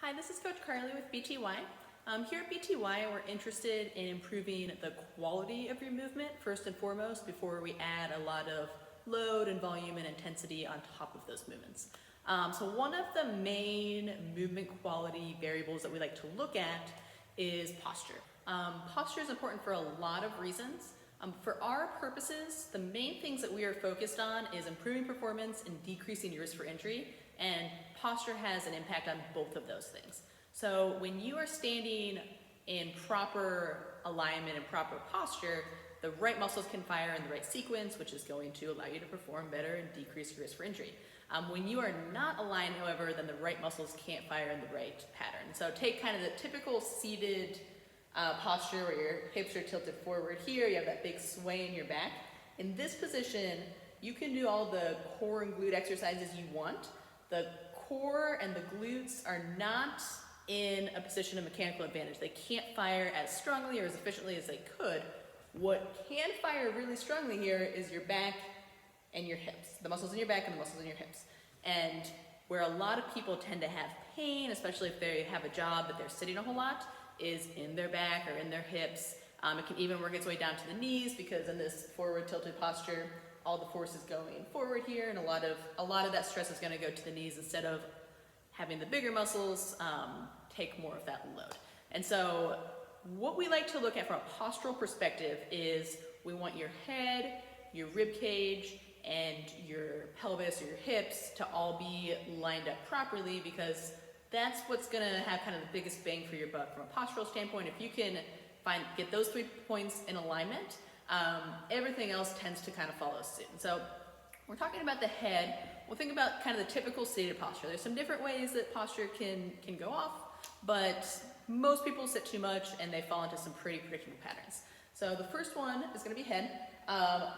Hi, this is Coach Carly with BTY. Here at BTY, we're interested in improving the quality of your movement first and foremost before we add a lot of load and volume and intensity on top of those movements. So one of the main movement quality variables that we like to look at is posture. Posture is important for a lot of reasons. For our purposes, the main things that we are focused on is improving performance and decreasing your risk for injury, and posture has an impact on both of those things. So when you are standing in proper alignment and proper posture, the right muscles can fire in the right sequence, which is going to allow you to perform better and decrease your risk for injury. When you are not aligned, however, then the right muscles can't fire in the right pattern. So take kind of the typical seated posture where your hips are tilted forward here, you have that big sway in your back. In this position, you can do all the core and glute exercises you want. The core and the glutes are not in a position of mechanical advantage. They can't fire as strongly or as efficiently as they could. What can fire really strongly here is your back and your hips, the muscles in your back and the muscles in your hips. And where a lot of people tend to have pain, especially if they have a job that they're sitting a whole lot, is in their back or in their hips. It can even work its way down to the knees because in this forward tilted posture, all the force is going forward here, and a lot of that stress is going to go to the knees instead of having the bigger muscles take more of that load. And so what we like to look at from a postural perspective is we want your head, your rib cage, and your pelvis or your hips to all be lined up properly, because that's what's going to have kind of the biggest bang for your buck from a postural standpoint. If you can get those 3 points in alignment, everything else tends to kind of follow suit. And so we're talking about the head. We'll think about kind of the typical seated posture. There's some different ways that posture can go off, but most people sit too much and they fall into some pretty predictable patterns. So the first one is going to be head.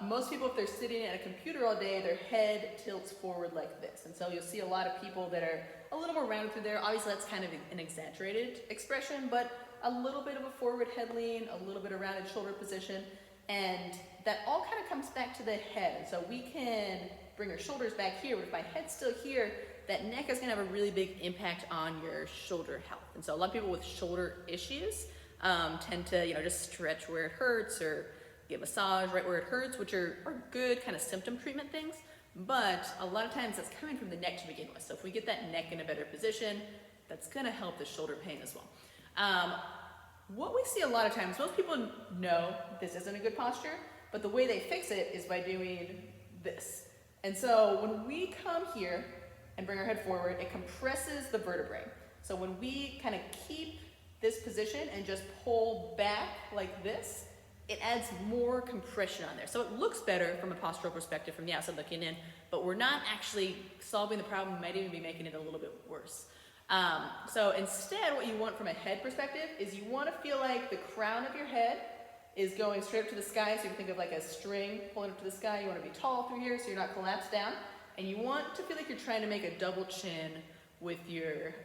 Most people, if they're sitting at a computer all day, their head tilts forward like this. And so you'll see a lot of people that are a little more rounded through there. Obviously that's kind of an exaggerated expression, but a little bit of a forward head lean, a little bit of rounded shoulder position, and that all kind of comes back to the head. And so we can bring our shoulders back here, but if my head's still here, that neck is gonna have a really big impact on your shoulder health. And so a lot of people with shoulder issues tend to just stretch where it hurts or get massage right where it hurts, which are good kind of symptom treatment things. But a lot of times that's coming from the neck to begin with. So if we get that neck in a better position, that's gonna help the shoulder pain as well. What we see a lot of times, most people know this isn't a good posture, but the way they fix it is by doing this. And so when we come here and bring our head forward, it compresses the vertebrae. So when we kind of keep this position and just pull back like this, it adds more compression on there. So it looks better from a postural perspective from the outside looking in, but we're not actually solving the problem. We might even be making it a little bit worse. So instead, what you want from a head perspective is you want to feel like the crown of your head is going straight up to the sky. So you can think of like a string pulling up to the sky. You want to be tall through here so you're not collapsed down. And you want to feel like you're trying to make a double chin with your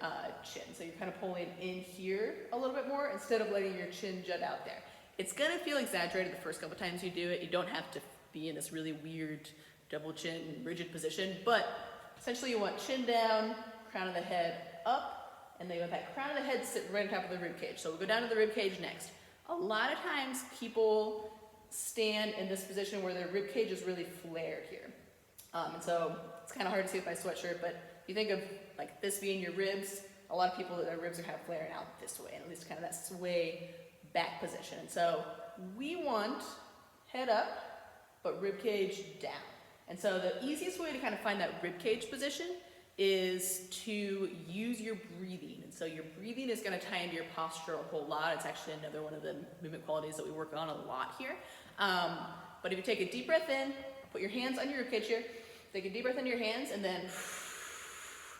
chin. So you're kind of pulling in here a little bit more instead of letting your chin jut out there. It's going to feel exaggerated the first couple times you do it. You don't have to be in this really weird double chin, rigid position. But essentially you want chin down, crown of the head up, and then you want that crown of the head sit right on top of the rib cage. So we'll go down to the rib cage next. A lot of times people stand in this position where their rib cage is really flared here. And so it's kind of hard to see with my sweatshirt, but if you think of like this being your ribs, a lot of people, their ribs are kind of flaring out this way, and at least kind of that sway back position. And so we want head up, but rib cage down. And so the easiest way to kind of find that rib cage position is to use your breathing. And so your breathing is going to tie into your posture a whole lot. It's actually another one of the movement qualities that we work on a lot here. But if you take a deep breath in, put your hands on your rib cage here, take a deep breath into your hands, and then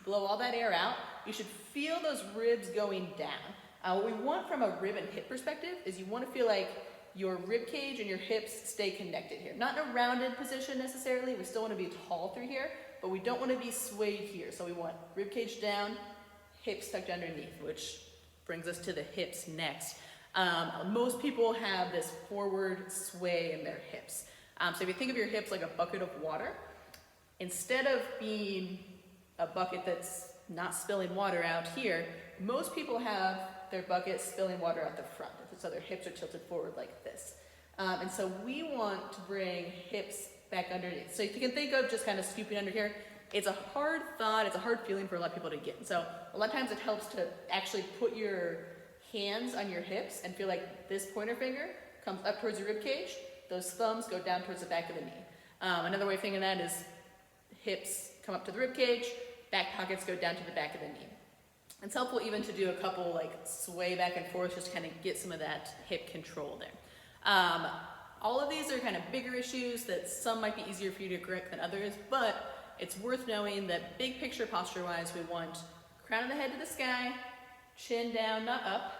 blow all that air out, you should feel those ribs going down. What we want from a rib and hip perspective is you want to feel like your rib cage and your hips stay connected here. Not in a rounded position necessarily. We still want to be tall through here, but we don't want to be swayed here. So we want rib cage down, hips tucked underneath, which brings us to the hips next. Most people have this forward sway in their hips. So if you think of your hips like a bucket of water, instead of being a bucket that's not spilling water out here, most people have their bucket spilling water out the front, so their hips are tilted forward like this. And so we want to bring hips back underneath. So if you can think of just kind of scooping under here, it's a hard thought, it's a hard feeling for a lot of people to get. So a lot of times it helps to actually put your hands on your hips and feel like this pointer finger comes up towards your rib cage, those thumbs go down towards the back of the knee. Another way of thinking of that is hips come up to the rib cage, back pockets go down to the back of the knee. It's helpful even to do a couple like sway back and forth just to kind of get some of that hip control there. All of these are kind of bigger issues that some might be easier for you to correct than others, but it's worth knowing that big picture posture-wise, we want crown of the head to the sky, chin down, not up.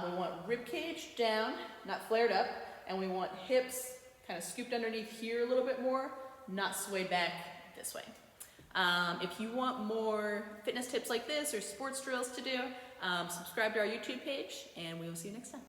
We want rib cage down, not flared up, and we want hips kind of scooped underneath here a little bit more, not swayed back this way. If you want more fitness tips like this or sports drills to do, subscribe to our YouTube page, and we will see you next time.